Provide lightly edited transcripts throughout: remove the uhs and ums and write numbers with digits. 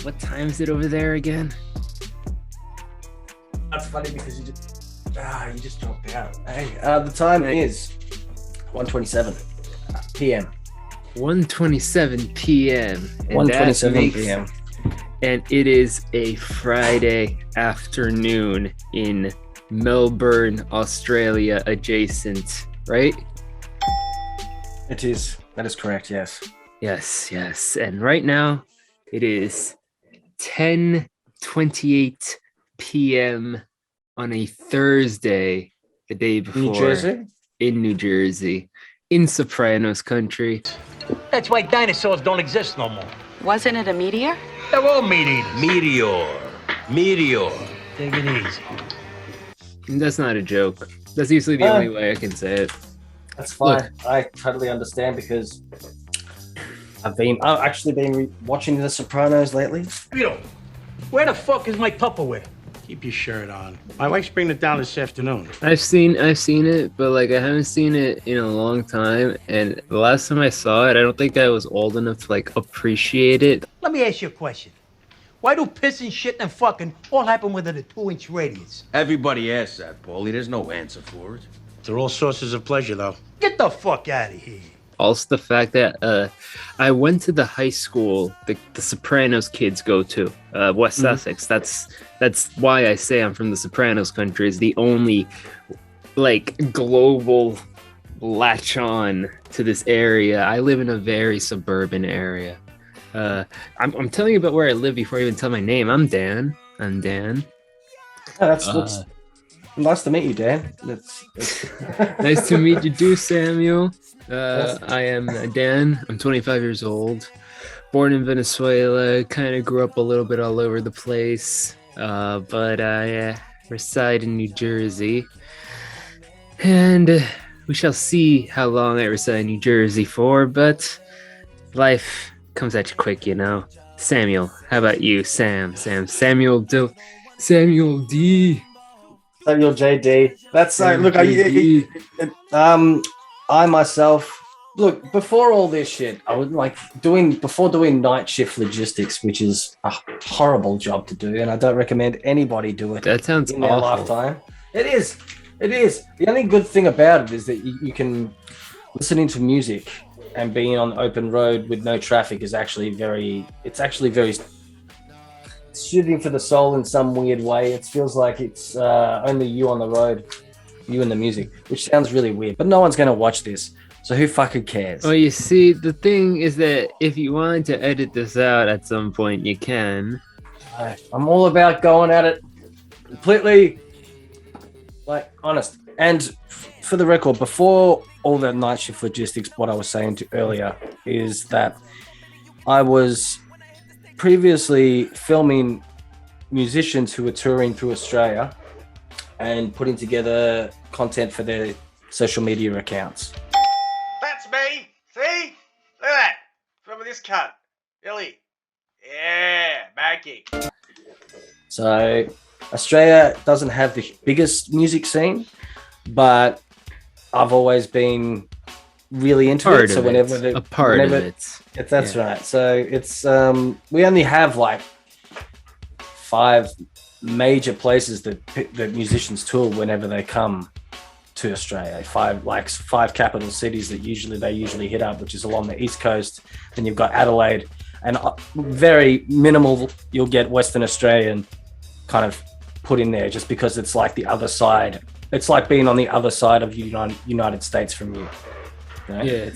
What time is it over there again? That's funny because you just dropped out. Hey, the time is 1:27 p.m. 1:27 p.m. 1:27 p.m. And it is a Friday afternoon in Melbourne, Australia adjacent, right? It is. That is correct, yes. Yes. And right now it is 10:28 p.m. on a Thursday, the day before. New Jersey? In New Jersey, in Sopranos country. That's why dinosaurs don't exist no more. Wasn't it a meteor? They're all meat eaters. Meteor. Take it easy. That's not a joke. That's usually the only way I can say it. That's fine. Look, I totally understand because I've actually been watching The Sopranos lately. Vito, where the fuck is my Tupperware? Keep your shirt on. My wife's bringing it down this afternoon. I've seen it, but like I haven't seen it in a long time. And the last time I saw it, I don't think I was old enough to like appreciate it. Let me ask you a question. Why do pissing, shit, and fucking all happen within a 2-inch radius? Everybody asks that, Paulie. There's no answer for it. They're all sources of pleasure, though. Get the fuck out of here. Also, the fact that I went to the high school the Sopranos kids go to, West Sussex. That's why I say I'm from the Sopranos country. Is the only like global latch on to this area. I live in a very suburban area. I'm telling you about where I live before I even tell my name. I'm Dan. Oh, that's nice to meet you, Dan. Nice to meet you too, Samuel. I am Dan. I'm 25 years old. Born in Venezuela. Kind of grew up a little bit all over the place. But I reside in New Jersey. And we shall see how long I reside in New Jersey for. But life comes at you quick, you know. Samuel, how about you? Samuel D. Samuel JD. That's look. I myself look before all this shit. I would like doing night shift logistics, which is a horrible job to do, and I don't recommend anybody do it. That sounds in awful. Their lifetime. It is. The only good thing about it is that you can listening to music and being on open road with no traffic is actually very soothing for the soul in some weird way. It feels like it's only you on the road, you and the music, which sounds really weird, but no one's going to watch this. So who fucking cares? Well, you see, the thing is that if you wanted to edit this out at some point, you can. I'm all about going at it completely like honest. And for the record, before all that night shift logistics, what I was saying earlier is that I was previously filming musicians who were touring through Australia and putting together content for their social media accounts. That's me. See? Look at that. Remember this cunt? Billy. Yeah, Maggie. So Australia doesn't have the biggest music scene, but I've always been really into it. So whenever that's right. So it's we only have like 5 major places that musicians tour whenever they come to Australia. 5 capital cities that they usually hit up, which is along the east coast. Then you've got Adelaide, and very minimal you'll get Western Australian kind of put in there, just because it's like the other side. It's like being on the other side of United States from you. You know? Yeah,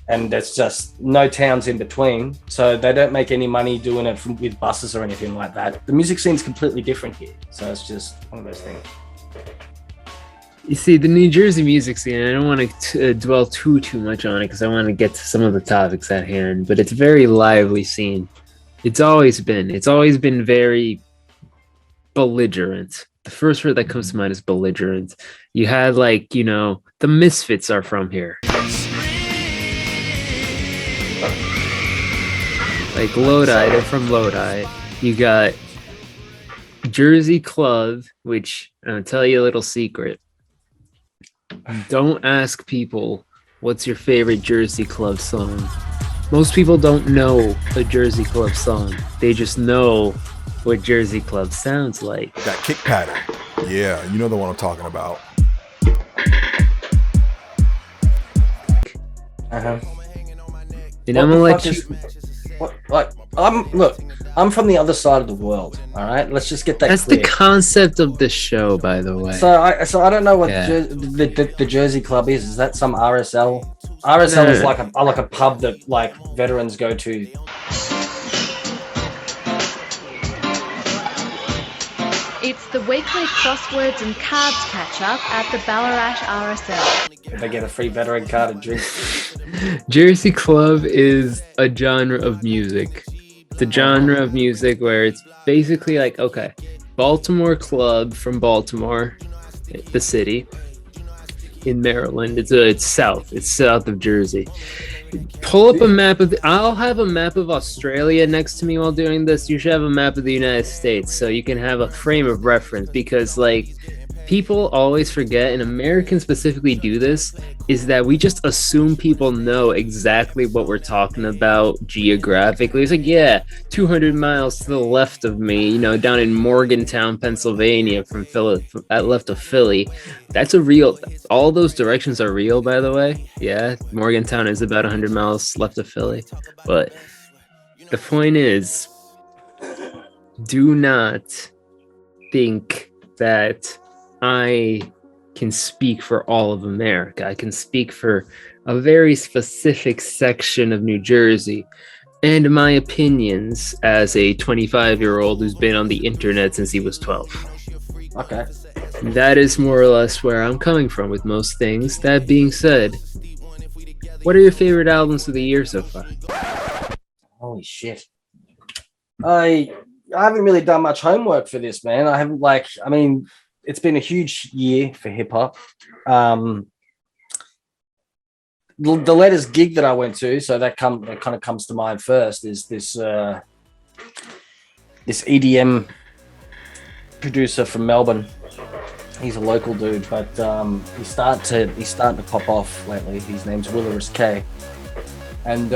and there's just no towns in between, so they don't make any money doing it with buses or anything like that. The music scene's completely different here, so it's just one of those things. You see, the New Jersey music scene, I don't want to dwell too much on it because I want to get to some of the topics at hand, but it's a very lively scene. It's always been very belligerent. The first word that comes to mind is belligerent. You had the Misfits are from here. Like Lodi, they're from Lodi. You got Jersey Club, which I'll tell you a little secret. Don't ask people what's your favorite Jersey Club song. Most people don't know a Jersey Club song. They just know what Jersey Club sounds like. That kick pattern. Yeah, you know the one I'm talking about. Uh-huh. And I'm gonna let you... I'm from the other side of the world. All right, let's just get that. That's clear. the concept of the show, by the way. So I don't know what the Jersey Club is. Is that some RSL? RSL is like a pub that like veterans go to. It's the weekly crosswords and cards catch up at the Ballarat RSL. They get a free veteran card and drink. Jersey Club is a genre of music. It's a genre of music where it's basically like, okay, Baltimore Club from Baltimore, the city, in Maryland. It's south of Jersey. Pull up a map of I'll have a map of Australia next to me while doing this. You should have a map of the United States so you can have a frame of reference, because like people always forget, and Americans specifically do this, is that we just assume people know exactly what we're talking about geographically. It's like, yeah, 200 miles to the left of me, you know, down in Morgantown, Pennsylvania, from left of Philly. That's a real, all those directions are real, by the way. Yeah, Morgantown is about 100 miles left of Philly. But the point is, do not think that I can speak for all of America. I can speak for a very specific section of New Jersey, and my opinions as a 25-year-old who's been on the internet since he was 12. Okay. That is more or less where I'm coming from with most things. That being said, what are your favorite albums of the year so far? Holy shit. I haven't really done much homework for this, man. I haven't it's been a huge year for hip hop. The latest gig that I went to, so that kind of comes to mind first, is this EDM producer from Melbourne. He's a local dude, but he's starting to pop off lately. His name's Willaris K, and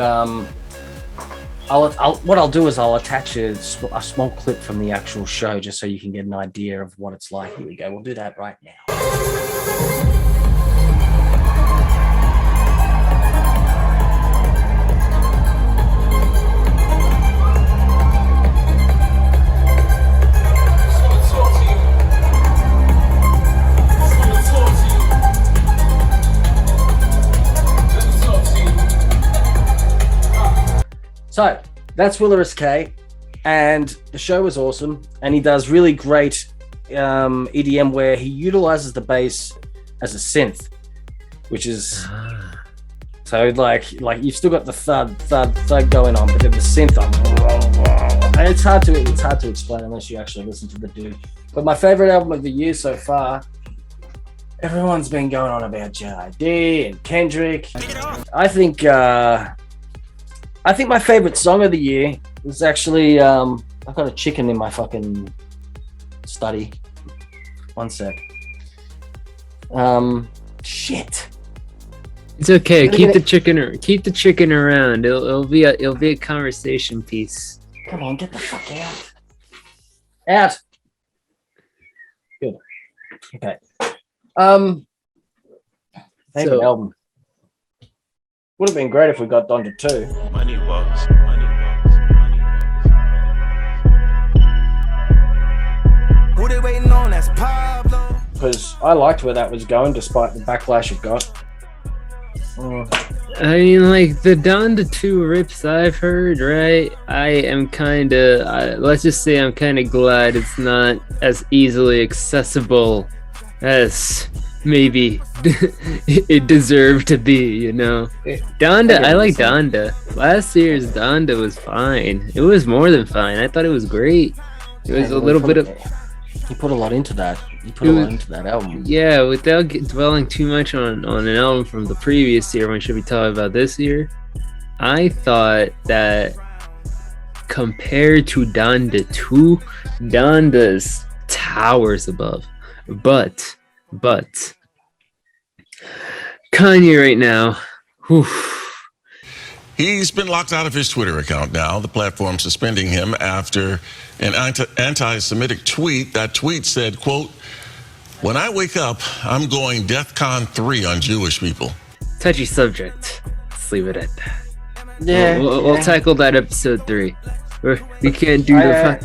what I'll do is I'll attach a small clip from the actual show just so you can get an idea of what it's like. Here we go. We'll do that right now. So that's Willaris K, and the show was awesome. And he does really great EDM where he utilizes the bass as a synth, which is so like you've still got the thud going on, but then the synth and it's hard to explain unless you actually listen to the dude. But my favorite album of the year so far, everyone's been going on about JB and Kendrick. I think my favorite song of the year was actually, I've got a chicken in my fucking study. One sec. Shit. It's okay. Keep the chicken around. It'll be a conversation piece. Come on, get the fuck out. Out. Good. Okay. Favorite album. Would have been great if we got DONDA 2. Money walks. Who they waiting on? That's Pablo. Because I liked where that was going despite the backlash it got. I mean, like, the DONDA 2 rips I've heard, right? I am kind of, let's just say I'm kind of glad it's not as easily accessible as maybe it deserved to be, you know. DONDA, I like DONDA. Last year's DONDA was fine. It was more than fine. I thought it was great. It was a little bit of... He put a lot into that. He put a lot into that album. Yeah, without dwelling too much on an album from the previous year, when should we talk about this year? I thought that compared to DONDA 2, DONDA's towers above. But Kanye right now, He's been locked out of his Twitter account now, the platform suspending him after an anti-Semitic tweet. That tweet said, quote, "When I wake up, I'm going DEFCON 3 on Jewish people." Touchy subject. Let's leave it at that. Yeah, we'll tackle that episode 3. We can't do a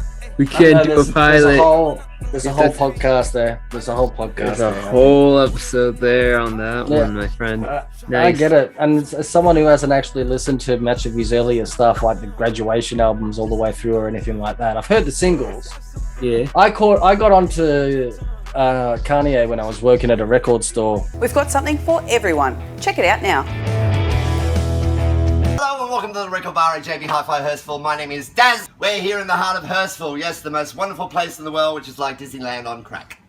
pilot. There's a whole podcast there. There's a whole podcast. There's a whole episode there on that one, my friend. Nice. I get it. And as someone who hasn't actually listened to much of his earlier stuff, like the Graduation albums all the way through or anything like that, I've heard the singles. Yeah. I got onto Kanye when I was working at a record store. We've got something for everyone. Check it out now. Hello and welcome to the record bar at JB HIFI Hurstville. My name is Daz. We're here in the heart of Hurstville. Yes, the most wonderful place in the world, which is like Disneyland on crack.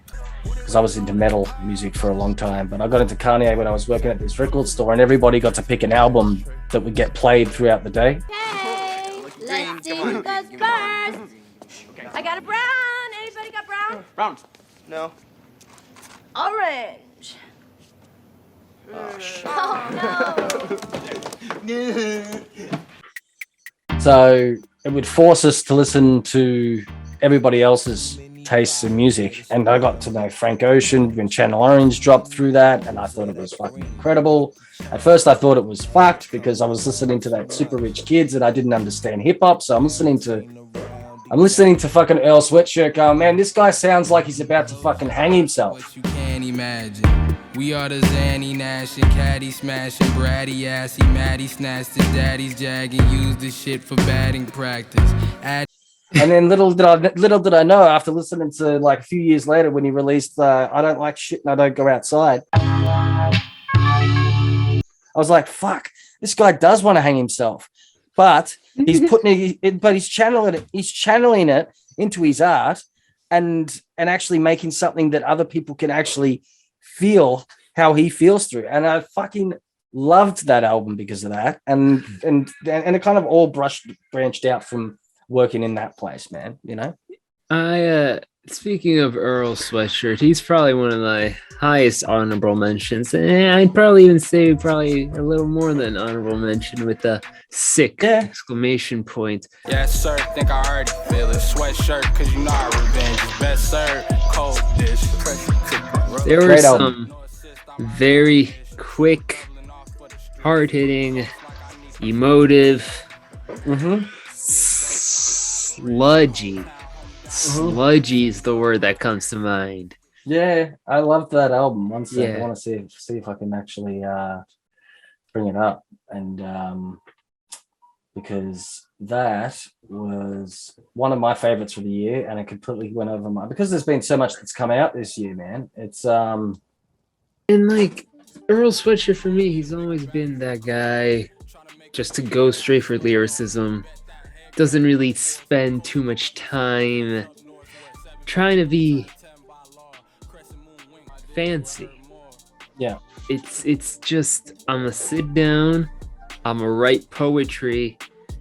Because I was into metal music for a long time, but I got into Kanye when I was working at this record store, and everybody got to pick an album that would get played throughout the day. Hey, let's sing those birds. I got a brown. Anybody got brown? Brown. No. Orange. Oh no. So it would force us to listen to everybody else's tastes in music, and I got to know Frank Ocean when Channel Orange dropped through that, and I thought it was fucking incredible. At first I thought it was fucked because I was listening to that Super Rich Kids and I didn't understand hip-hop, so I'm listening to fucking Earl Sweatshirt going, man, this guy sounds like he's about to fucking hang himself. You can't imagine. We are the Zanny Nash and Caddy smashing, Bratty assy, Matty snatched his daddy's jag and used this shit for batting practice. And then little did I know, after listening to like a few years later when he released I Don't Like Shit and I Don't Go Outside, I was like, fuck, this guy does want to hang himself. But he's he's channeling it into his art and actually making something that other people can actually feel how he feels through. And I fucking loved that album because of that. And it kind of all branched out from working in that place, man, you know. Speaking of Earl Sweatshirt, he's probably one of my highest honorable mentions, and I'd probably even say a little more than honorable mention with the sick exclamation point. Yes sir, think I already feel it. Sweatshirt, cause you know our revenge is best served. Cold dish. There were some very quick, hard-hitting, emotive, sludgy is the word that comes to mind. Yeah, I loved that album. I want to see if I can actually bring it up, and because that was one of my favorites for the year, and it completely went over because there's been so much that's come out this year, man. It's and like Earl Sweatshirt for me, he's always been that guy just to go straight for lyricism. Doesn't really spend too much time trying to be fancy. Yeah. It's just, I'm gonna sit down, I'm gonna write poetry,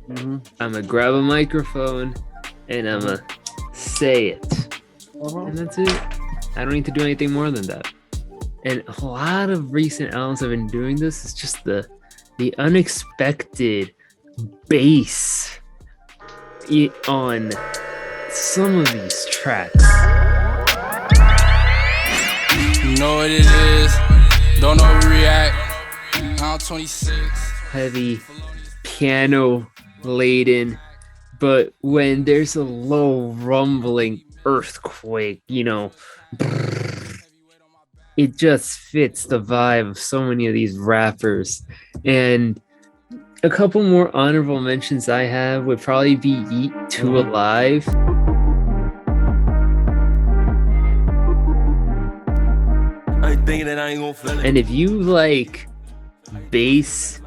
I'm gonna grab a microphone, and I'm gonna say it. And that's it. I don't need to do anything more than that. And a lot of recent albums have been doing this. It's just the unexpected bass on some of these tracks. You know what it is. Don't overreact. I'm 26. Heavy, piano laden, but when there's a low rumbling earthquake, you know, it just fits the vibe of so many of these rappers. And a couple more honorable mentions I have would probably be YEAT, Too Alive. And if you like bass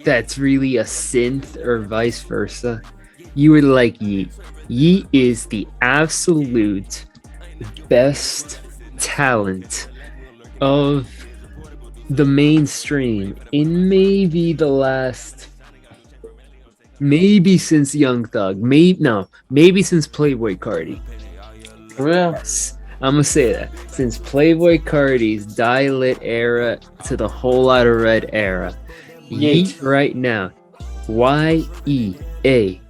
that's really a synth or vice versa, you would like YEAT. YEAT is the absolute best talent of the mainstream in maybe the last, maybe since Young Thug, maybe since Playboi Carti. Yes, I'm gonna say that since Playboi Carti's Die Lit era to the Whole Lotta Red era, YEAT right now. YEAT.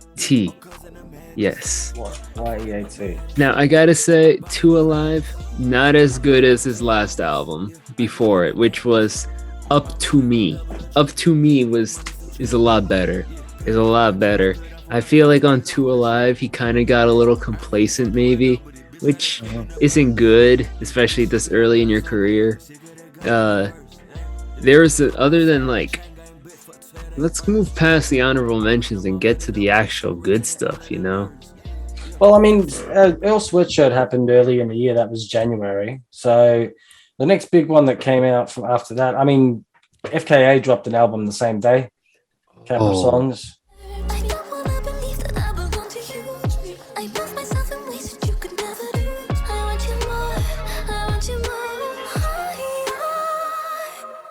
Yes. YEAT. Now I gotta say, Two Alive, not as good as his last album before it, which was Up to Me. Up to Me is a lot better. Is a lot better. I feel like on Two Alive he kind of got a little complacent maybe, which isn't good, especially this early in your career. There's other than like, let's move past the honorable mentions and get to the actual good stuff, you know? Well, I mean, Earl Sweatshirt happened early in the year. That was January. So the next big one that came out from after that, I mean, FKA dropped an album the same day. Caprisongs.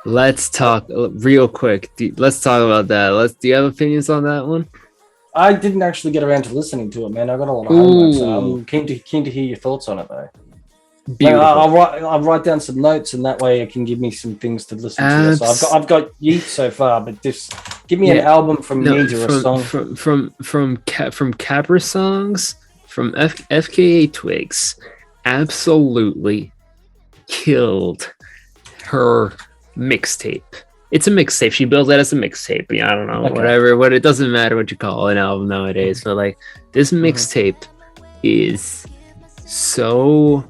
Let's talk real quick. Let's talk about that. Do you have opinions on that one? I didn't actually get around to listening to it, man. I got a lot of homework, so I'm keen to hear your thoughts on it, though. I'll write down some notes, and that way it can give me some things to listen to. So I've got YEAT so far, but just give me an album from YEAT or a song from Caprisongs, from FKA Twigs. Absolutely killed her mixtape. It's a mixtape. She built that as a mixtape. I don't know, whatever. What it doesn't matter what you call an album nowadays. But like this mixtape is so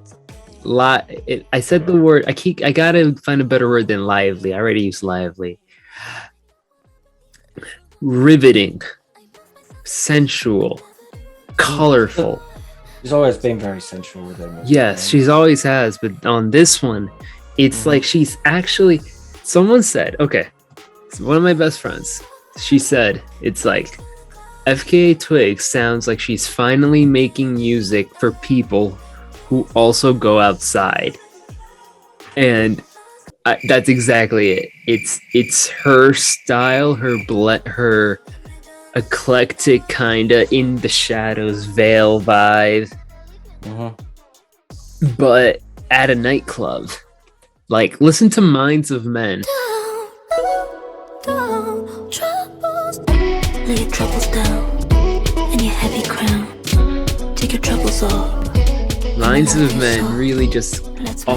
I said the word. I gotta find a better word than lively. I already used lively. Riveting, sensual, colorful. She's always been very sensual with her. Yes, she's always has. But on this one, it's like she's actually. Someone said, okay, so one of my best friends, she said, it's like FKA Twigs sounds like she's finally making music for people who also go outside. And that's exactly it. It's her style, her eclectic kind of in the shadows veil vibe, but at a nightclub. Like, listen to Minds of Men. Down, troubles. Lay your troubles down and your heavy crown. Take your troubles off. Minds of Men really just that's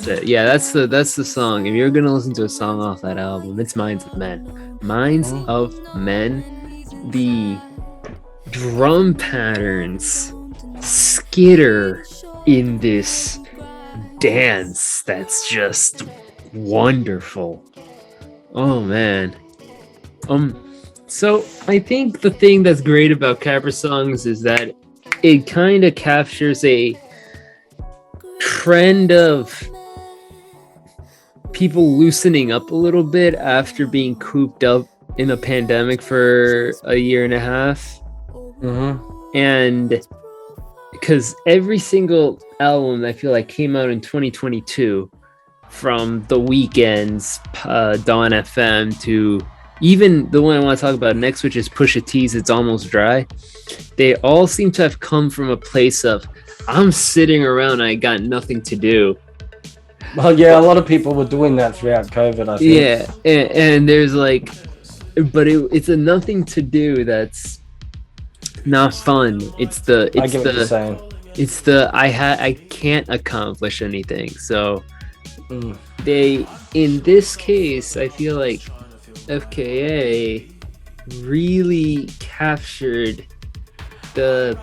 it. Yeah, that's the song. If you're gonna listen to a song off that album, it's Minds of Men. Minds of Men. The drum patterns skitter in this dance that's just wonderful. Oh man. So I think the thing that's great about Caprisongs is that it kind of captures a trend of people loosening up a little bit after being cooped up in a pandemic for a year and a half. And because every single album I feel like came out in 2022, from The Weeknd's Dawn FM to even the one I want to talk about next, which is Pusha T's It's Almost Dry, they all seem to have come from a place of, I'm sitting around, I got nothing to do. Well, yeah, a lot of people were doing that throughout COVID, I think. Yeah, and there's like, but it's a nothing to do that's not fun. I can't accomplish anything. So they, in this case, I feel like FKA really captured the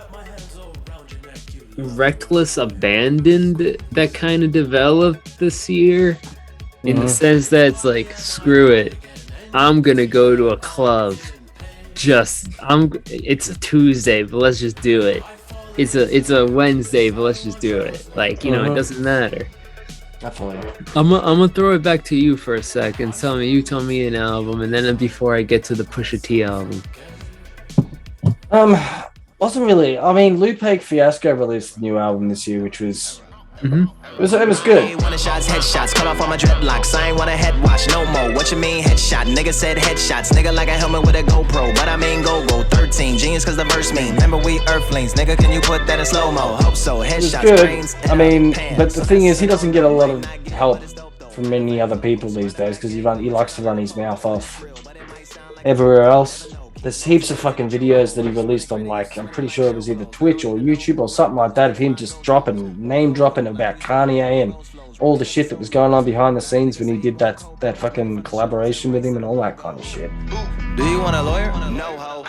reckless abandon that kind of developed this year, in the sense that it's like, screw it, I'm gonna go to a club. It's a Tuesday, but let's just do it. It's a Wednesday, but let's just do it. Like, you know, it doesn't matter. Definitely. I'm gonna throw it back to you for a second. Tell me an album, and then before I get to the Pusha T album. Wasn't really. I mean, Lupe Fiasco released a new album this year, which was it was good. Headshots, cut off all my dreadlocks. I ain't want a head wash no more. What you mean headshot? Nigga said headshots. Nigga like a helmet with a GoPro, but I mean go 13 genius cause the verse mean. Remember we earthlings, nigga. Can you put that in slow mo? Hope so. Headshots. It was good. I mean, but the thing is, he doesn't get a lot of help from many other people these days because he likes to run his mouth off everywhere else. There's heaps of fucking videos that he released on, like, I'm pretty sure it was either Twitch or YouTube or something like that, of him just name dropping about Kanye and all the shit that was going on behind the scenes when he did that fucking collaboration with him and all that kind of shit. Do you want a lawyer? No.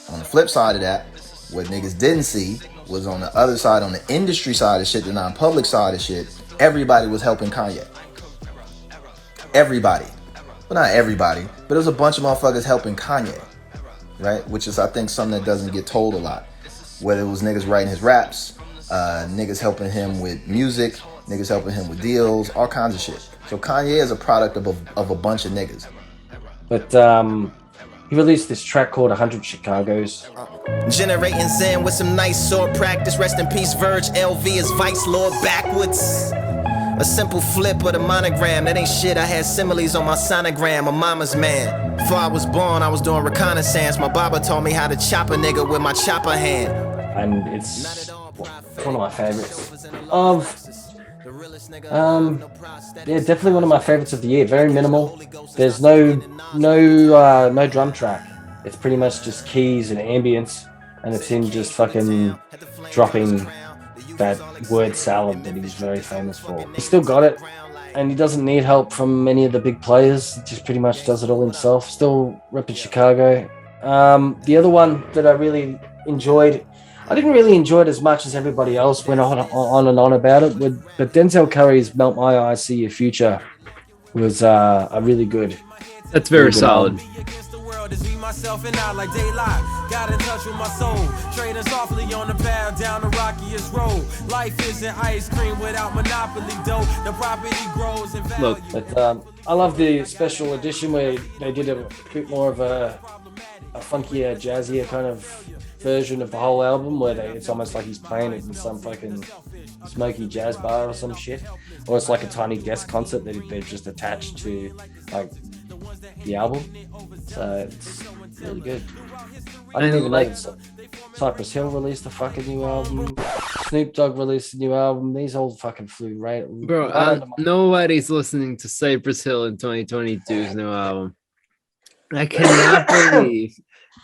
On the flip side of that, what niggas didn't see was on the other side, on the industry side of shit, the non-public side of shit, everybody was helping Kanye. Everybody. Well, not everybody, but there was a bunch of motherfuckers helping Kanye. Right? Which is, I think, something that doesn't get told a lot. Whether it was niggas writing his raps, niggas helping him with music, niggas helping him with deals, all kinds of shit. So Kanye is a product of a bunch of niggas. But he released this track called 100 Chicagos. Generating Zen with some nice sword practice. Rest in peace, Verge. LV is Vice Lord backwards. A simple flip with a monogram. That ain't shit. I had similes on my sonogram. A mama's man. Before I was born, I was doing reconnaissance. My baba taught me how to chop a nigga with my chopper hand. And it's one of my favorites yeah, definitely one of my favorites of the year. Very minimal. There's no drum track. It's pretty much just keys and ambience, and it's him just fucking dropping that word salad that he was very famous for. He still got it, and he doesn't need help from many of the big players. He just pretty much does it all himself. Still repping Chicago. The other one that I really enjoyed, I didn't really enjoy it as much as everybody else went on and on about it, but Denzel Curry's Melt My Eyes, See Your Future was a really good. That's very solid. Myself and I like daylight, got in touch with my soul, trading softly on the path down the rockiest road. Life isn't ice cream without monopoly dough. The property grows in value. Look, but I love the special edition where they did a bit more of a funkier, jazzier kind of version of the whole album, where it's almost like he's playing it in some fucking smoky jazz bar or some shit, or it's like a tiny guest concert that they've just attached to like the album. So it's really good. I didn't even know Cypress Hill released a fucking new album. Snoop Dogg released a new album. These all fucking flew right. Bro, nobody's listening to Cypress Hill in 2022's new album. I cannot believe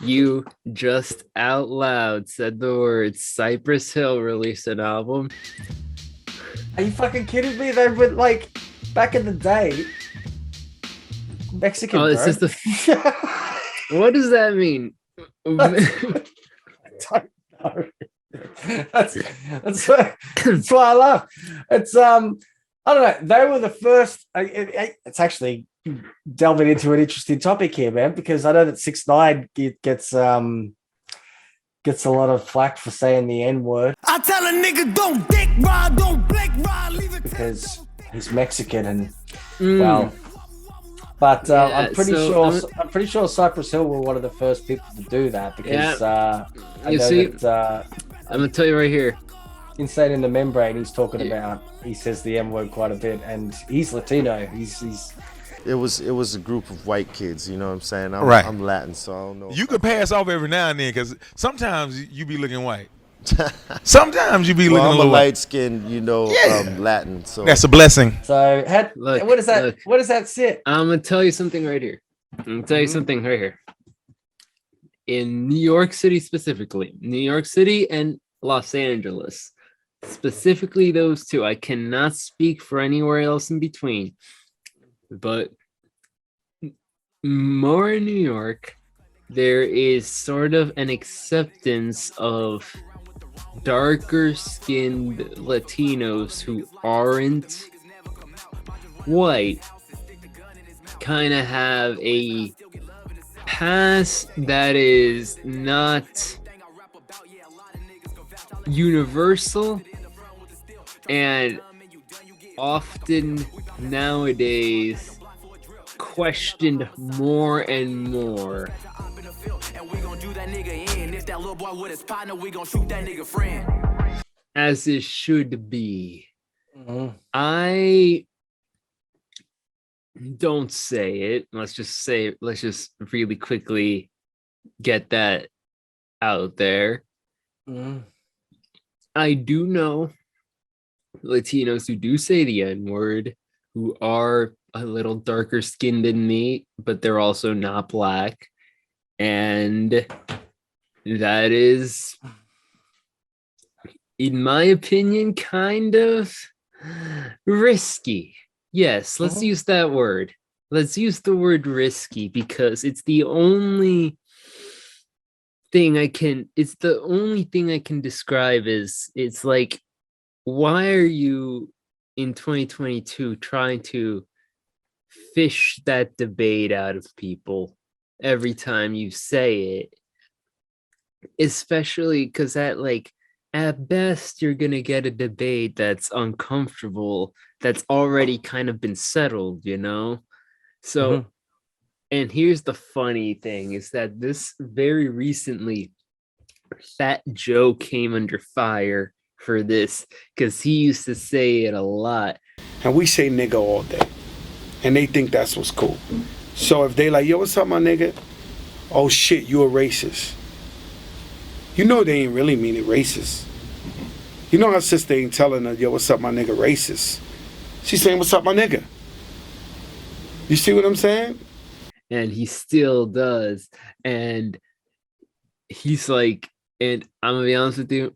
you just out loud said the words Cypress Hill released an album. Are you fucking kidding me? They were like back in the day. Mexican. Oh, it's just what does that mean? I don't know. That's why I laugh. It's I don't know. They were the first. It's actually delving into an interesting topic here, man, because I know that 6ix9ine gets a lot of flack for saying the N-word. I tell a nigga don't dick ride, don't blink ride, leave it because he's Mexican and well. But I'm pretty sure Cypress Hill were one of the first people to do that because I'm gonna tell you right here. Insane in the Membrane, he's talking about, he says the M-word quite a bit, and he's Latino. He's. It was a group of white kids, you know what I'm saying? I'm Latin, so I don't know. You could pass off every now and then because sometimes you be looking white. Sometimes you be looking a little light skinned, Latin. So that's a blessing. So what does that sit? I'm gonna tell you something right here. In New York City specifically, New York City and Los Angeles, specifically those two. I cannot speak for anywhere else in between, but more in New York, there is sort of an acceptance of darker skinned Latinos who aren't white kind of have a past that is not universal and often nowadays questioned more and more. As it should be. I don't say it. Let's just really quickly get that out there. I do know Latinos who do say the N-word who are a little darker skinned than me, but they're also not black. And that is, in my opinion, kind of risky. Yes, let's use that word. Let's use the word risky because it's the only thing I can describe as it's like, why are you in 2022 trying to fish that debate out of people every time you say it? Especially because at best you're gonna get a debate that's uncomfortable, that's already kind of been settled, you know? So, and here's the funny thing is that this very recently, Fat Joe came under fire for this because he used to say it a lot. And we say nigga all day. And they think that's what's cool. So if they like, yo, what's up, my nigga? Oh shit, you a racist. You know they ain't really mean it racist. You know our sister ain't telling her, yo, what's up, my nigga, racist. She's saying, what's up, my nigga? You see what I'm saying? And he still does. And he's like, and I'm gonna be honest with you,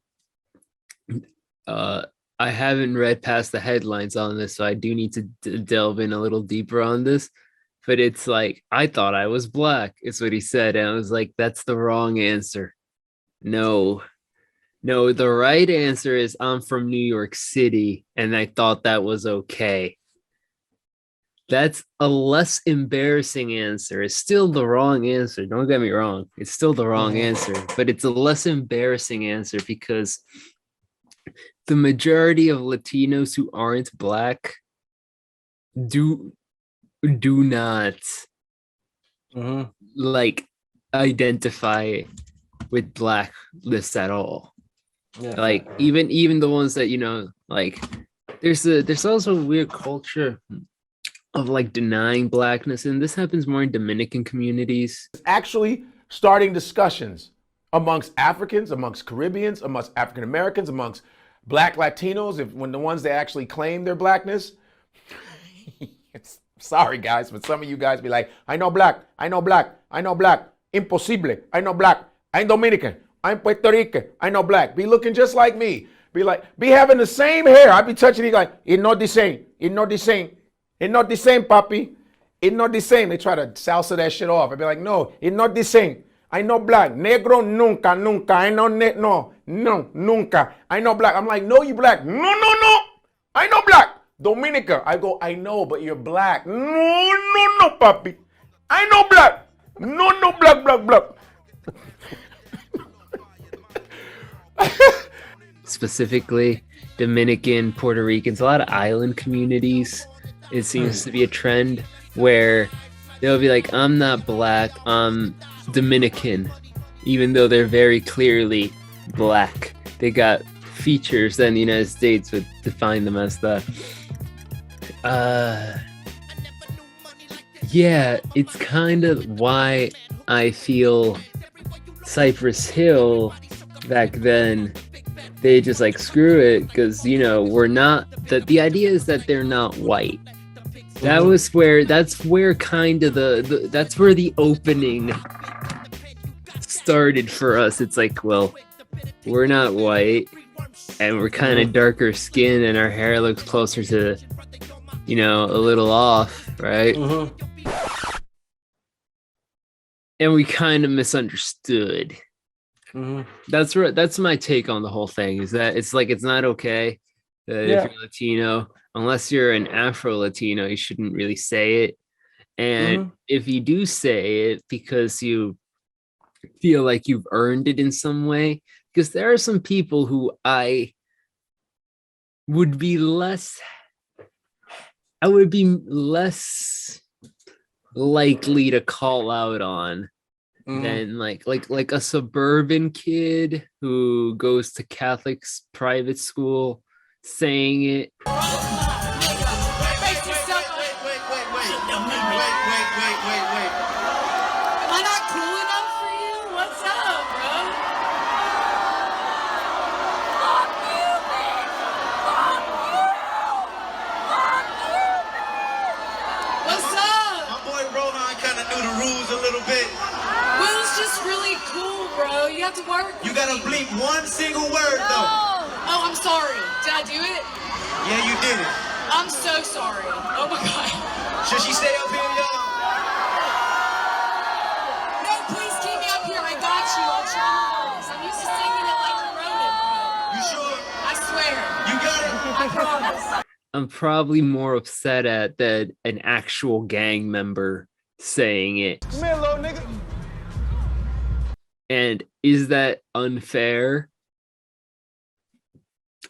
I haven't read past the headlines on this, so I do need to delve in a little deeper on this. But it's like, I thought I was black, is what he said. And I was like, that's the wrong answer. No, the right answer is I'm from New York City, and I thought that was okay. That's a less embarrassing answer. It's still the wrong answer. Don't get me wrong. It's still the wrong answer, but it's a less embarrassing answer because the majority of Latinos who aren't black do not like identify with blackness at all. Yeah. Like even the ones that, you know, like there's also a weird culture of like denying blackness, and this happens more in Dominican communities. Actually starting discussions amongst Africans, amongst Caribbeans, amongst African Americans, amongst Black Latinos, when the ones that actually claim their blackness. Sorry guys, but some of you guys be like, I know black, imposible, I know black, I'm Dominican, I'm Puerto Rican, I know black. Be looking just like me. Be having the same hair. I be touching it like, it's not the same, it's not the same. It's not the same, papi. It's not the same. They try to salsa that shit off. I'd be like, no, it's not the same. I know black. Negro nunca. I know no, nunca. I know black. I'm like, no, you black. No. I know black. Dominica. I go, I know, but you're black. No, papi. I know black. No, black. Specifically, Dominican, Puerto Ricans, a lot of island communities. It seems to be a trend where they'll be like, I'm not black, I'm Dominican, even though they're very clearly black. They got features that in the United States would define them as that. Yeah, it's kind of why I feel Cypress Hill back then, they just like, screw it, because, you know, we're not, the idea is that they're not white. That's where kind of that's where the opening started for us. It's like, well, we're not white and we're kind of darker skinned and our hair looks closer to, you know, a little off, right? And we kind of misunderstood. That's my take on the whole thing, is that it's like, it's not okay that if you're Latino, unless you're an Afro-Latino, you shouldn't really say it. And if you do say it because you feel like you've earned it in some way, because there are some people who I would be less likely to call out on than like a suburban kid who goes to Catholic private school saying it. Wait. Am I not cool enough for you? What's up, bro? Fuck you, bitch! Fuck you! cool, bro. You have to work. You gotta bleep one single word, though. Oh, I'm sorry. Did I do it? Yeah, you did it. I'm so sorry. Oh my god. Should she stay up here, y'all? No, please keep me up here. I got you. I'll try my best. I'm used to singing it like you wrote it, bro. You sure? I swear. You got it? I promise. I'm probably more upset at that an actual gang member saying it. Come here, little nigga. And is that unfair?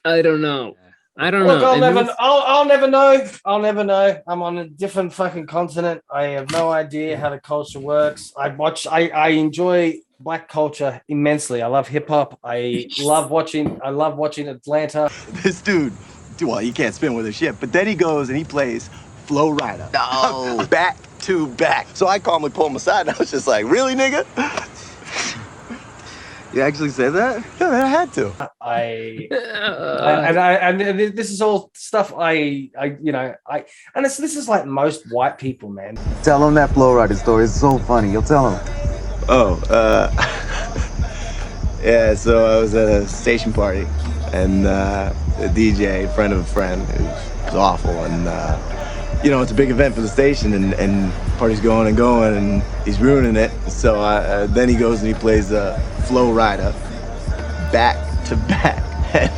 I don't know. Look, I'll never know. I'll never know. I'm on a different fucking continent. I have no idea how the culture works. I enjoy black culture immensely. I love hip hop. I love watching Atlanta. This dude, well, you can't spin with us yet, but then he goes and he plays Flow Rider. No. Back to back. So I calmly pulled him aside and I was just like, really, nigga? You actually said that? Yeah, man, I had to. And this is all stuff this is like most white people, man. Tell him that Flow Rider story. It's so funny. You'll tell him. Oh, yeah, so I was at a station party and a DJ, friend of a friend, it was awful. And, it's a big event for the station and party's going and he's ruining it. So then he goes and he plays Flow Rider back to back. And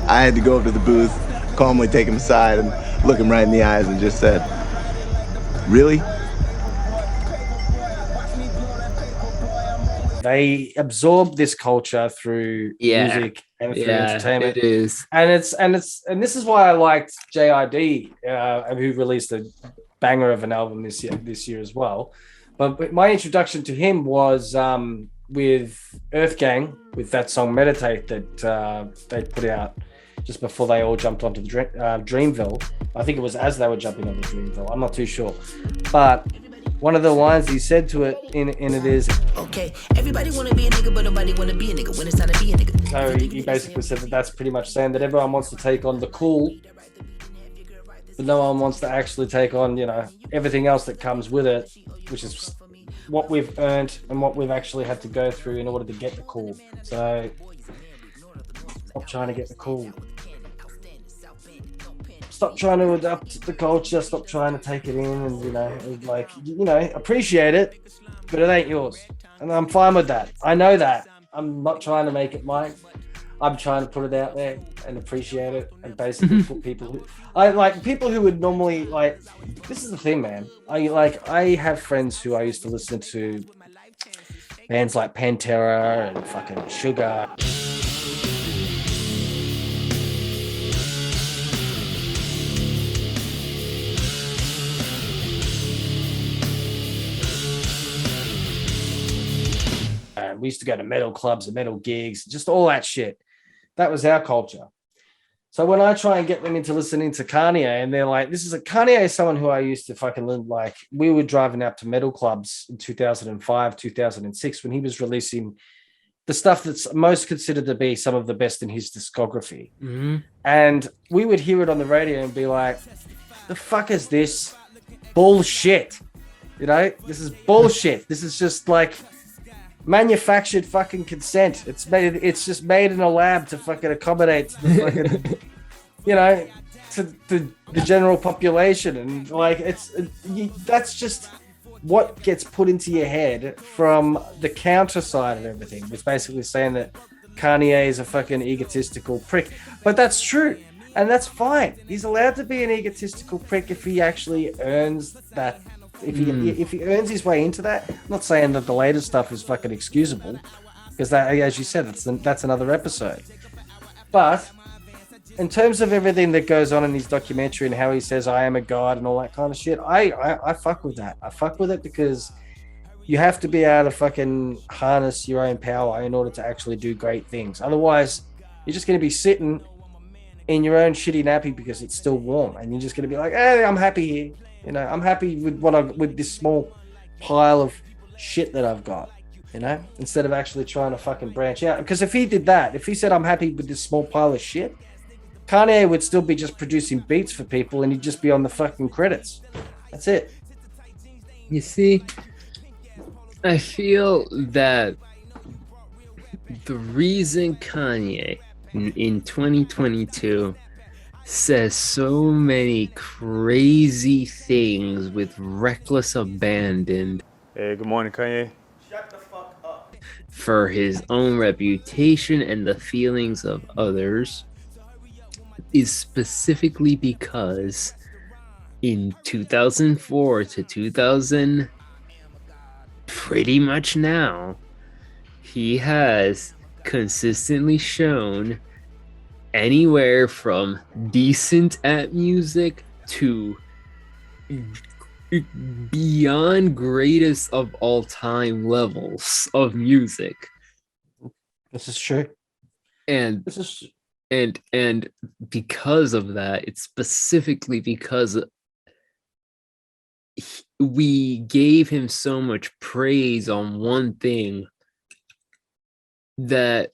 I had to go up to the booth, calmly take him aside and look him right in the eyes and just said, really? They absorb this culture through music and through entertainment. It is, and this is why I liked JID, who released a banger of an album this year as well. But my introduction to him was with Earth Gang, with that song "Meditate" that they put out just before they all jumped onto the Dreamville. I think it was as they were jumping on the Dreamville. I'm not too sure, but one of the lines he said to it in it is, okay, everybody want to be a nigga, but nobody want to be a nigga when it's time to be a nigga. So he basically said that's pretty much saying that everyone wants to take on the cool, but no one wants to actually take on, everything else that comes with it, which is what we've earned and what we've actually had to go through in order to get the cool. So stop trying to get the cool. Stop trying to adapt the culture. Stop trying to take it in, and appreciate it, but it ain't yours, and I'm fine with that. I know that. I'm not trying to make it mine. I'm trying to put it out there and appreciate it, and basically put people who would normally like. This is the thing, man. I have friends who I used to listen to bands like Pantera and fucking Sugar. We used to go to metal clubs and metal gigs, just all that shit. That was our culture. So when I try and get them into listening to Kanye, and they're like, Kanye is someone who I used to fucking like. We were driving out to metal clubs in 2005, 2006, when he was releasing the stuff that's most considered to be some of the best in his discography. Mm-hmm. And we would hear it on the radio and be like, the fuck is this bullshit? This is bullshit. This is just like manufactured fucking consent. It's just made in a lab to fucking accommodate the fucking, to the general population, and that's just what gets put into your head from the counter side of everything. It's basically saying that Kanye is a fucking egotistical prick, but that's true, and that's fine. He's allowed to be an egotistical prick if he actually earns that. If he earns his way into that. I'm not saying that the latest stuff is fucking excusable, because that, as you said, that's another episode. But in terms of everything that goes on in his documentary and how he says I am a god and all that kind of shit, I fuck with that. I fuck with it because you have to be able to fucking harness your own power in order to actually do great things. Otherwise, you're just going to be sitting in your own shitty nappy because it's still warm, and you're just going to be like, hey, I'm happy here. I'm happy with with this small pile of shit that I've got, instead of actually trying to fucking branch out. Because if he did that, if he said I'm happy with this small pile of shit, Kanye would still be just producing beats for people and he'd just be on the fucking credits. That's it. You see, I feel that the reason Kanye in 2022 says so many crazy things with reckless abandon. Hey, good morning, Kanye. Shut the fuck up. For his own reputation and the feelings of others is specifically because in 2004 to 2000, pretty much now, he has consistently shown anywhere from decent at music to beyond greatest of all time levels of music. This is true. And this is and because of that, it's specifically because we gave him so much praise on one thing that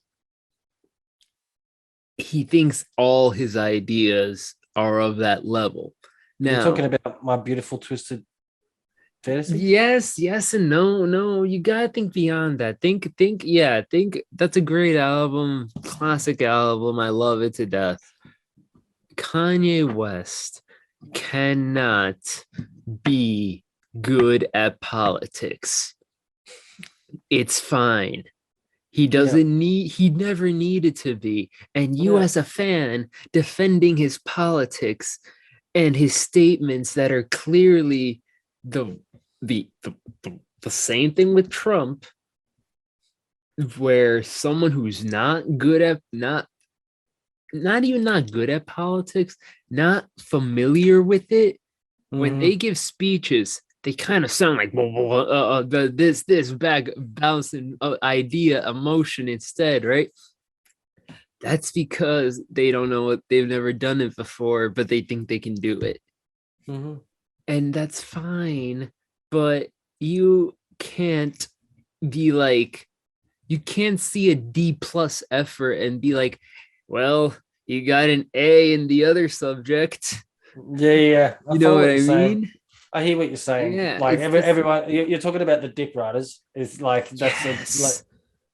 he thinks all his ideas are of that level. Now, you're talking about My Beautiful Twisted Fantasy? Yes and no. You gotta think beyond that. Think that's a great album, classic album. I love it to death. Kanye West cannot be good at politics. It's fine. He doesn't need, he never needed to be. And you as a fan defending his politics and his statements that are clearly the same thing with Trump, where someone who's not even not good at politics, not familiar with it, when they give speeches, they kind of sound like this bag bouncing idea, emotion instead, right? That's because they don't know what, they've never done it before, but they think they can do it. And that's fine, but you can't be like, you can't see a D+ effort and be like, well, you got an A in the other subject. Yeah. You know what I mean? I hear what you're saying. Yeah, like everyone, you're talking about the dick riders. It's like that's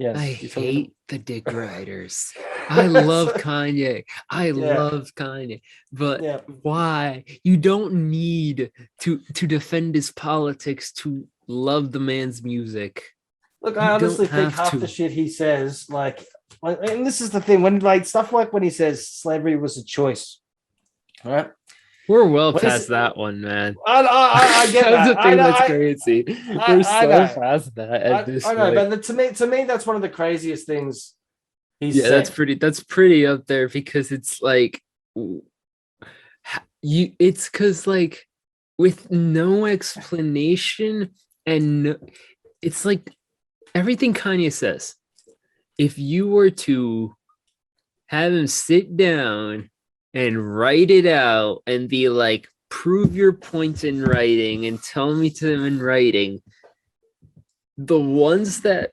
I hate the dick riders. I love Kanye. I love Kanye, but why? You don't need to defend his politics to love the man's music. Look, I honestly think half the shit he says, and this is the thing, when stuff like when he says slavery was a choice, right? We're well past that one, man. I get that's that. the thing that's crazy. We're so past that at this point. I know, but to me, that's one of the craziest things he's said. That's pretty up there, because it's like it's because like with no explanation, and it's like everything Kanye says, if you were to have him sit down and write it out and be like, prove your points in writing and tell me to them in writing, the ones that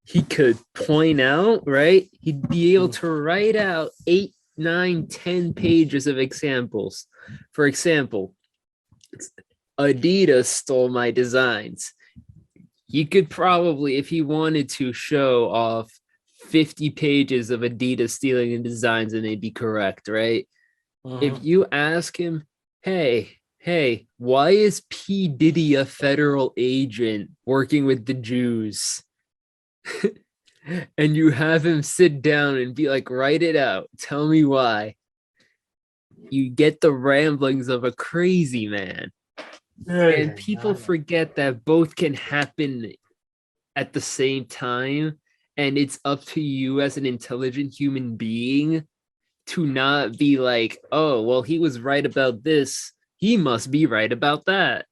he could point out, right? He'd be able to write out 8, 9, 10 pages of examples. For example, Adidas stole my designs. He could probably, if he wanted to, show off 50 pages of Adidas stealing the designs and they'd be correct, right? If you ask him, hey, why is P. Diddy a federal agent working with the Jews? And you have him sit down and be like, write it out. Tell me why. You get the ramblings of a crazy man. And people forget that both can happen at the same time. And it's up to you as an intelligent human being to not be like, oh, well, he was right about this, he must be right about that.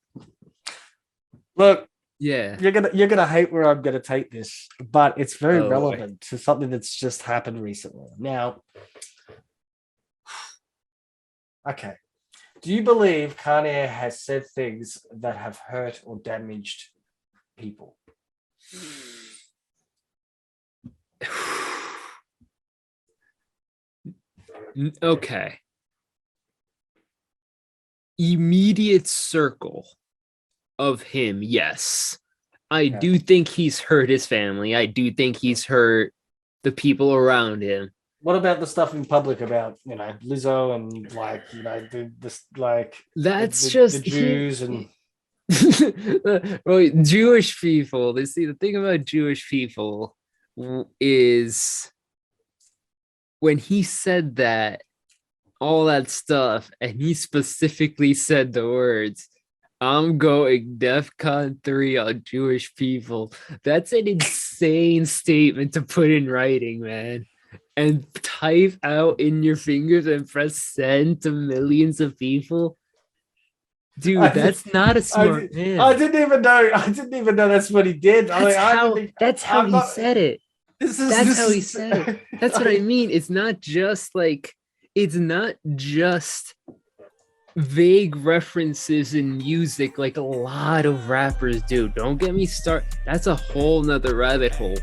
Look, yeah, you're gonna hate where I'm gonna take this, but it's very relevant to something that's just happened recently. Now, okay, do you believe Kanye has said things that have hurt or damaged people? Okay. Immediate circle of him, yes. I do think he's hurt his family. I do think he's hurt the people around him. What about the stuff in public about, you know, Lizzo and like, you know, the Jews and well, Jewish people. They see the thing about Jewish people is when he said that, all that stuff, and he specifically said the words, "I'm going DEFCON 3 on Jewish people." That's an insane statement to put in writing, man. And type out in your fingers and press send to millions of people. Dude, that's not a smart man. I didn't even know that's what he did. That's how he said it. That's how he said it. That's what I mean. It's not just vague references in music like a lot of rappers do. Don't get me started. That's a whole nother rabbit hole.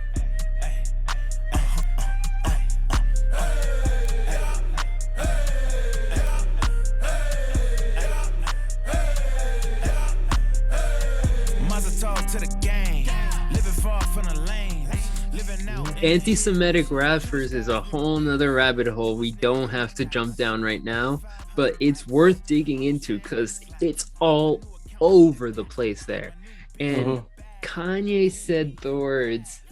Anti-Semitic rappers is a whole nother rabbit hole we don't have to jump down right now, but it's worth digging into because it's all over the place there. And Kanye said the words,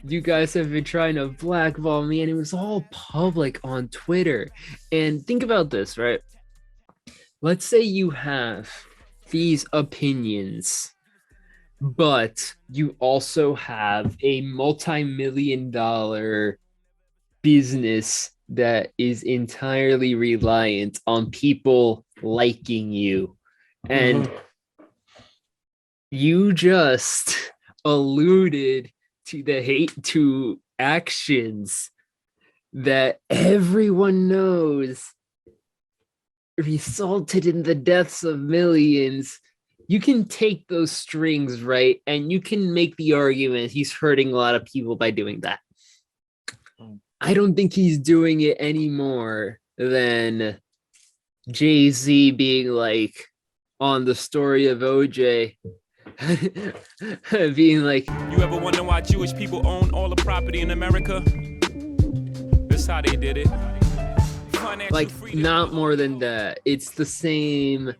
"You guys have been trying to blackball me," and it was all public on Twitter. And think about this, right? Let's say you have these opinions, but you also have a multi-million-dollar business that is entirely reliant on people liking you. And you just alluded to the hate to actions that everyone knows resulted in the deaths of millions. You can take those strings, right? And you can make the argument he's hurting a lot of people by doing that. I don't think he's doing it any more than Jay-Z being like on the story of OJ. Being like, "You ever wonder why Jewish people own all the property in America? This is how they did it." Like, not more than that. It's the same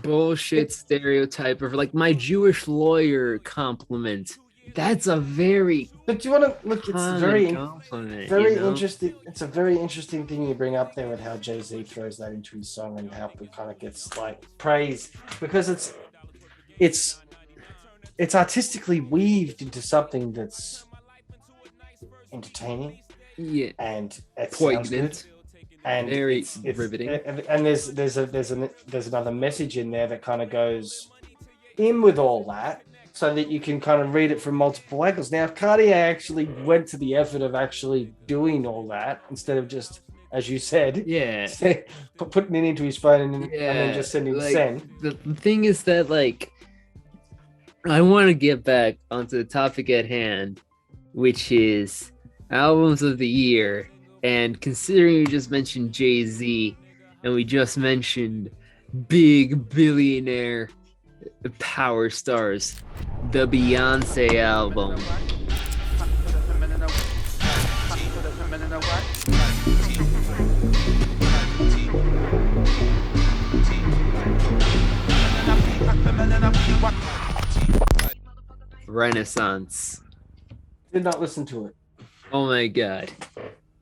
bullshit stereotype of like my Jewish lawyer compliment. That's a very but you want to look, it's very compliment, interesting. It's a very interesting thing you bring up there with how Jay-Z throws that into his song and how it kind of gets like praised because it's artistically weaved into something that's entertaining, and it poignant, and very riveting. And there's another message in there that kind of goes in with all that, so that you can kind of read it from multiple angles. Now, if Kanye actually went to the effort of actually doing all that instead of just, as you said, putting it into his phone and then just sending send. The thing is that, like, I want to get back onto the topic at hand, which is albums of the year. And considering you just mentioned Jay-Z and we just mentioned big billionaire power stars, the Beyonce album. Renaissance. Did not listen to it. Oh my god.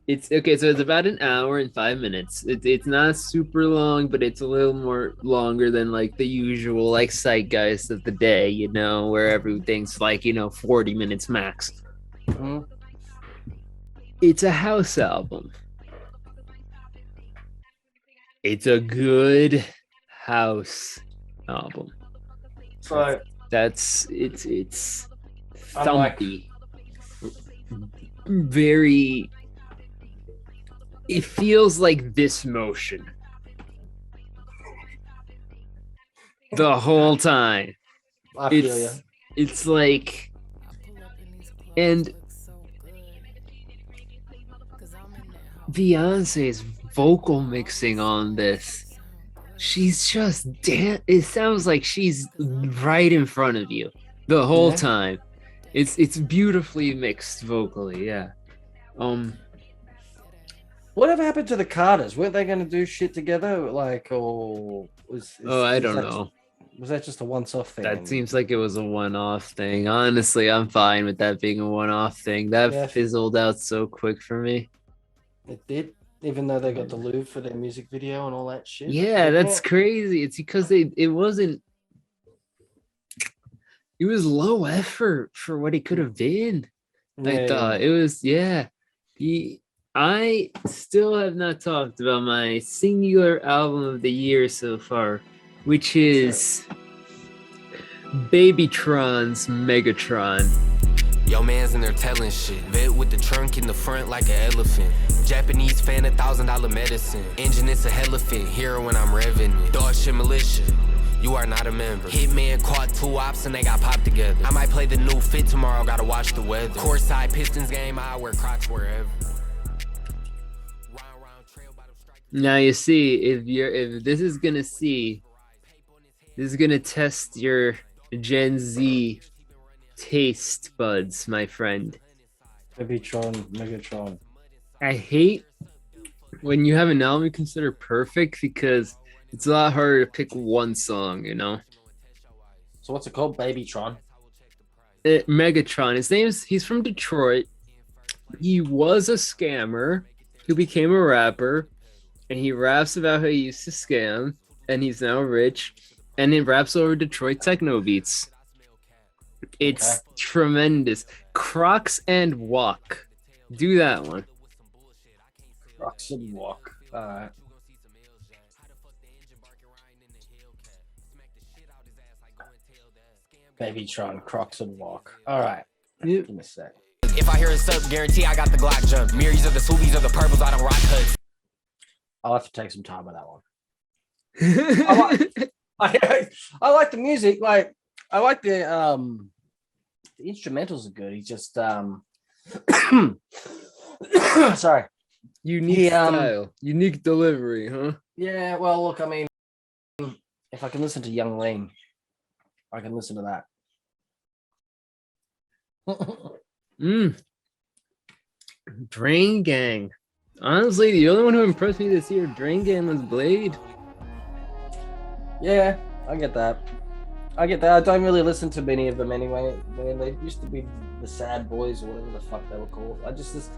It's okay, so it's about an hour and 5 minutes. It's not super long, but it's a little more longer than like the usual like zeitgeist of the day, you know, where everything's like, 40 minutes max. It's a house album. It's a good house album. So it's thumpy. Very. It feels like this motion the whole time. I feel you. It's like, and Beyonce's vocal mixing on this, she's just it sounds like she's right in front of you the whole time. It's beautifully mixed vocally, yeah. Whatever happened to the Carters? Weren't they going to do shit together? Like, or I don't know. Was that just a once-off thing? That seems like it was a one-off thing. Honestly, I'm fine with that being a one-off thing. That fizzled out so quick for me. It did, even though they got the Louvre for their music video and all that shit. Yeah, that's crazy. It's because it was low effort for what it could have been. I thought it was, I still have not talked about my singular album of the year so far, which is Babytron's Megatron. Yo, man's in there telling shit. Vet with the trunk in the front like an elephant. Japanese fan, $1,000 medicine. Engine, it's a elephant. Here when I'm revving it. Dog shit militia. You are not a member. Hitman caught 2 ops and they got popped together. I might play the new fit tomorrow, gotta watch the weather. Courtside Pistons game, I wear Crocs wherever. Now you see, if this is gonna test your Gen Z taste buds, my friend. Megatron. I hate when you have an album you consider perfect because it's a lot harder to pick one song, you know. So what's it called? Babytron. Megatron. He's from Detroit. He was a scammer who became a rapper. And he raps about how he used to scam, and he's now rich, and he raps over Detroit techno beats. It's tremendous. Crocs and Walk. Do that one. Crocs and Walk. Babytron, Crocs and Walk. All right. Give me a sec. If I hear a sub, guarantee I got the Glock jump. Mirrors of the Swoobies or the purples, I don't rock hoods. I'll have to take some time with that one. I like the music. Like, I like the instrumentals are good. He's just sorry. Unique style, unique delivery, huh? Yeah. Well, look, I mean, if I can listen to Young Lean, I can listen to that. Drain Gang. Honestly, the only one who impressed me this year, Drain Gang, was Blade. Yeah, I get that. I don't really listen to many of them anyway. They used to be the Sad Boys or whatever the fuck they were called. I just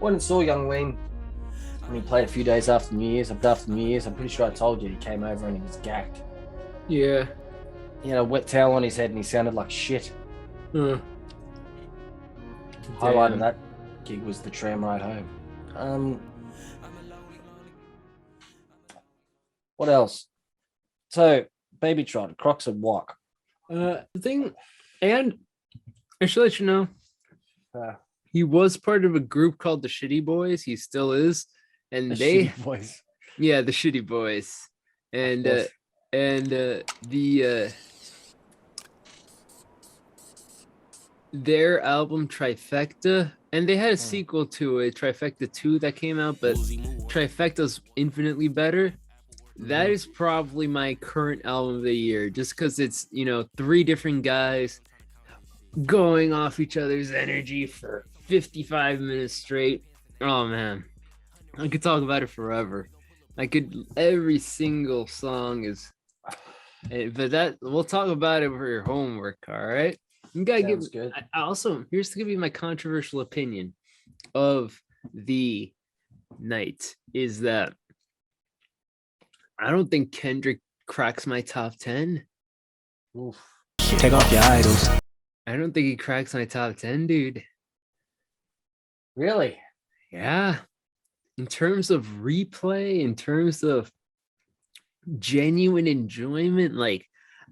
went and saw Young Lean. And he played a few days after New Year's. I'm pretty sure I told you he came over and he was gacked. Yeah. He had a wet towel on his head and he sounded like shit. Highlight of that gig was the tram ride home. What else? So, Babytron, Crocs and Walk. The thing, and I should let you know, he was part of a group called the Shitty Boys. He still is, and Shitty Boys. Yeah, the Shitty Boys, and their album Trifecta. And they had a sequel to it, Trifecta 2, that came out, but Trifecta's infinitely better. That is probably my current album of the year, just because it's, 3 different guys going off each other's energy for 55 minutes straight. Oh, man. I could talk about it forever. Every single song is... But that, we'll talk about it for your homework, all right? You gotta Sounds good. Here's to give you my controversial opinion of the night is that I don't think Kendrick cracks my top 10. Oof. Take off your idols. I don't think he cracks my top 10, dude. Really? Yeah. In terms of replay, in terms of genuine enjoyment,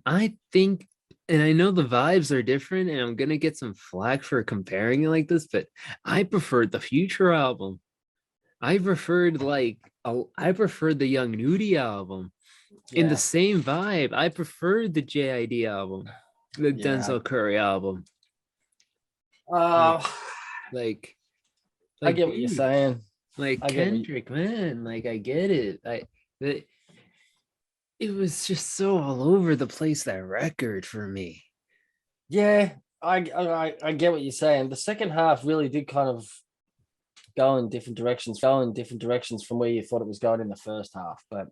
I think, and I know the vibes are different, and I'm gonna get some flack for comparing it like this, but I preferred the Future album. I preferred the Young Nudie album. In the same vibe. I preferred the JID album, the Denzel Curry album. I get what you're saying. Kendrick, man, I get it. It was just so all over the place, that record, for me. Yeah, I get what you're saying. The second half really did kind of go in different directions from where you thought it was going in the first half. But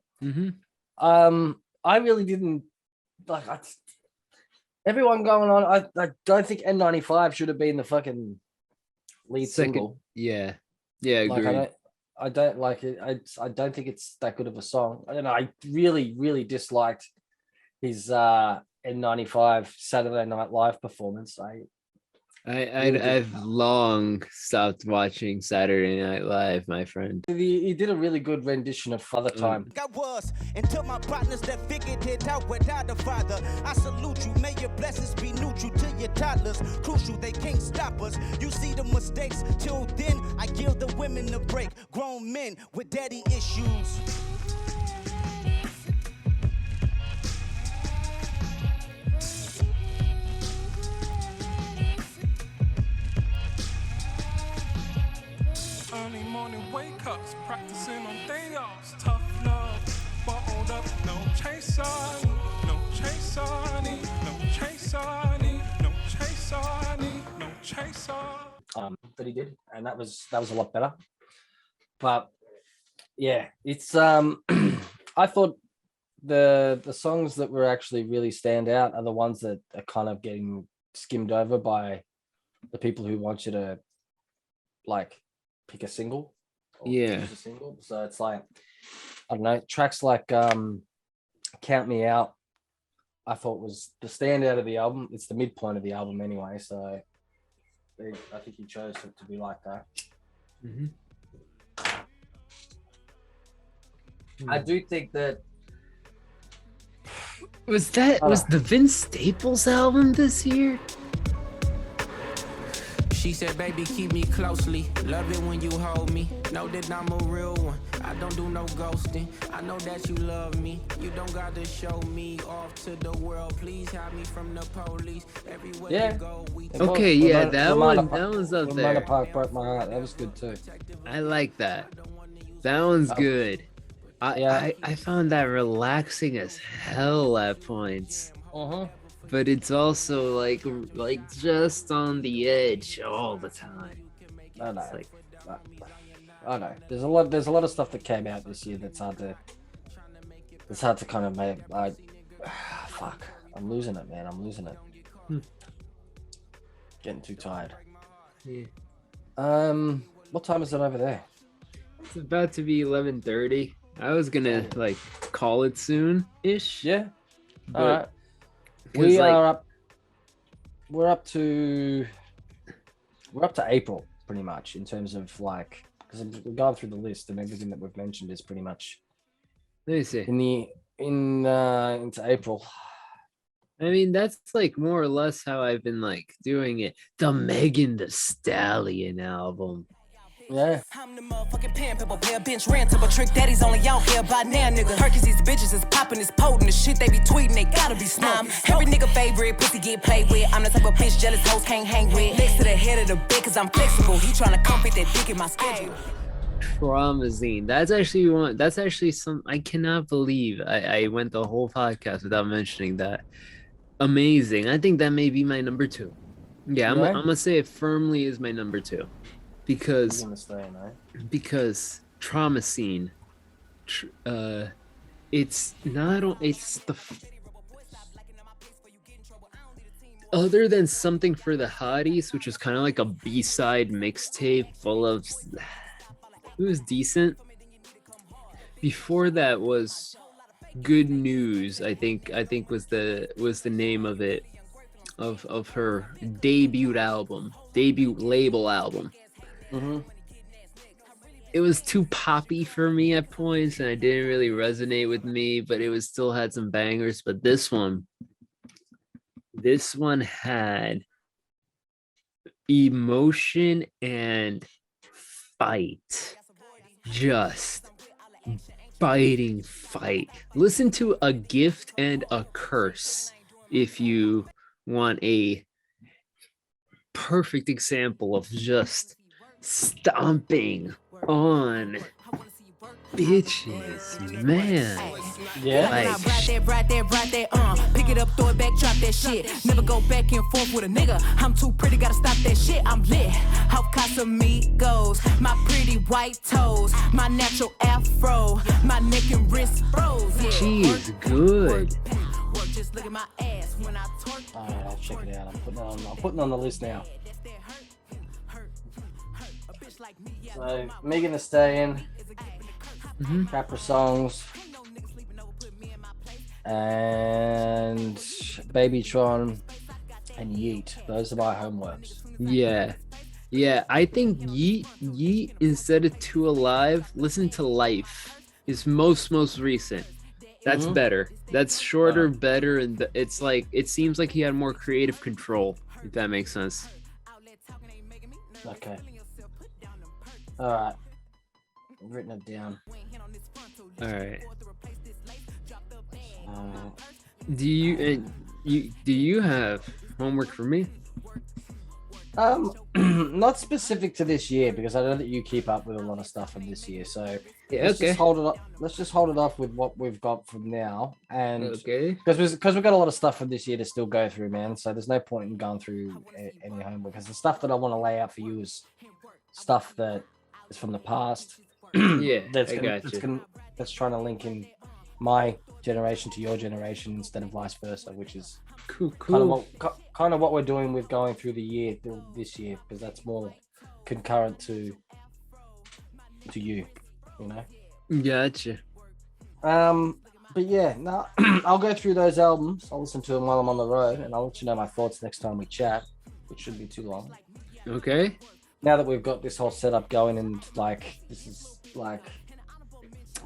I really didn't like. Everyone going on. I don't think N95 should have been the fucking lead single. Yeah, agreed. Like, I don't like it. I don't think it's that good of a song. And I really disliked his N95 Saturday Night Live performance. I've long stopped watching Saturday Night Live, my friend. He did a really good rendition of Father Time. I was until my partners that figured it out without a father. I salute you. May your blessings be neutral to your toddlers. Crucial, they can't stop us. You see the mistakes. Till then, I give the women a break. Grown men with daddy issues. Early morning wake ups, practicing on day offs. Tough love, bottled up, no chaser, no chaser, no chaser, no chaser, no chaser. That he did, and that was a lot better. But yeah, it's I thought the songs that were actually really stand out are the ones that are kind of getting skimmed over by the people who want you to like pick a single. Yeah. Choose a single. So it's like, I don't know, tracks like Count Me Out, I thought was the standout of the album. It's the midpoint of the album anyway, so I think he chose it to be like that. I do think that was the Vince Staples album this year? She said, baby, keep me closely. Love it when you hold me. Know that I'm a real one. I don't do no ghosting. I know that you love me. You don't gotta show me off to the world. Please hide me from the police. Everywhere you go, we Okay, yeah, that one's up there. Park broke my heart. That was good too. I like that. That one's good. I found that relaxing as hell at points. But it's also like just on the edge all the time. I know. I know. There's a lot of stuff that came out this year that's hard to kind of make. Fuck. I'm losing it, man. I'm losing it. Getting too tired. Yeah. What time is it over there? It's about to be 11:30. I was gonna like call it soon-ish. Yeah. But all right. We're up to April pretty much in terms of like, because we're going through the list and everything that we've mentioned is pretty much. Let me see. Into April. I mean, that's like more or less how I've been like doing it. The Megan Thee Stallion album. Yeah. I'm the motherfucking pen, people pay a bench rent to a trick daddy's only out here by now, nigga. Perkins, these bitches is popping, is potent, the shit they be tweeting, they gotta be smoking. Every nigga favorite, pussy get played with. I'm the type of bitch jealous hoes can't hang with. Next to the head of the bed, cause I'm flexible. He tryna come fit that dick in my schedule. Traumazine. That's actually some. I cannot believe I went the whole podcast without mentioning that. Amazing. I think that may be my number 2. Yeah, I'm gonna say it firmly is my number 2. Because Trauma Scene, it's the other than Something for the Hotties, which is kind of like a B-side mixtape full of it was decent. Before that was Good News, I think was the name of it, of her debut label album. It was too poppy for me at points and it didn't really resonate with me, but it was still had some bangers. But this one had emotion and fight, just biting fight. Listen to A Gift and a Curse if you want a perfect example of just stomping on bitches, man. Yeah. Like, Right there, pick it up, throw it back, drop that shit. Never go back and forth with a nigga. I'm too pretty, gotta stop that shit. I'm lit. How Casamigos, my pretty white toes, my natural afro, my neck and wrist froze. Yeah. she is good. Just look at my ass when I twerk. Alright, I'll check it out. I'm putting it on the list now. So Megan Thee Stallion, Caprisongs, and Babyton and YEAT. Those are my homeworks. Yeah. I think Yeet instead of Too Alive, listen to Life is most recent. That's better. That's shorter, better, and it's like it seems like he had more creative control. If that makes sense. Okay. All right. I've written it down. All right. Do you have homework for me? Not specific to this year because I know that you keep up with a lot of stuff from this year. So yeah, let's just hold it up. Let's just hold it off with what we've got from now, and okay, because we've got a lot of stuff from this year to still go through, man. So there's no point in going through any homework because the stuff that I want to lay out for you is stuff that is from the past. Yeah, that's trying to link in my generation to your generation instead of vice versa, which is cool. Kind of what we're doing with going through the year this year, because that's more concurrent to you, you know. Gotcha. But yeah, no, I'll go through those albums. I'll listen to them while I'm on the road, and I'll let you know my thoughts next time we chat, which shouldn't be too long. Okay. Now that we've got this whole setup going, and like this is like,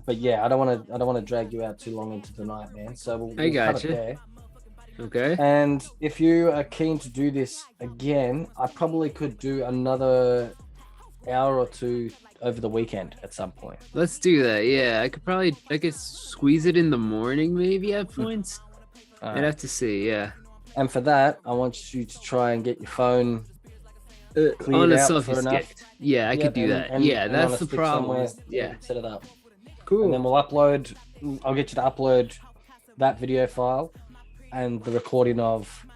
but yeah, I don't want to drag you out too long into the night, man. So we'll cut it there. Okay. And if you are keen to do this again, I probably could do another hour or two over the weekend at some point. Let's do that. Yeah, I could squeeze it in the morning maybe at points. I'd have to see. Yeah. And for that, I want you to try and get your phone on a selfie stick. Yeah, I could do that. And that's the problem. Yeah. Set it up. Cool. And then we'll upload. I'll get you to upload that video file and the recording of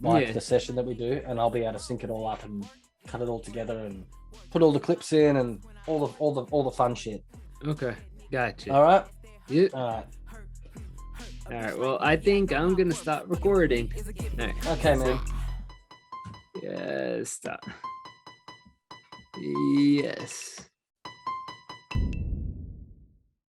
the session that we do, and I'll be able to sync it all up and cut it all together and put all the clips in and all the fun shit. Okay, gotcha. All right. Yeah. All right. Well, I think I'm gonna stop recording. Right. Okay, man. Yeah, stop. Yes.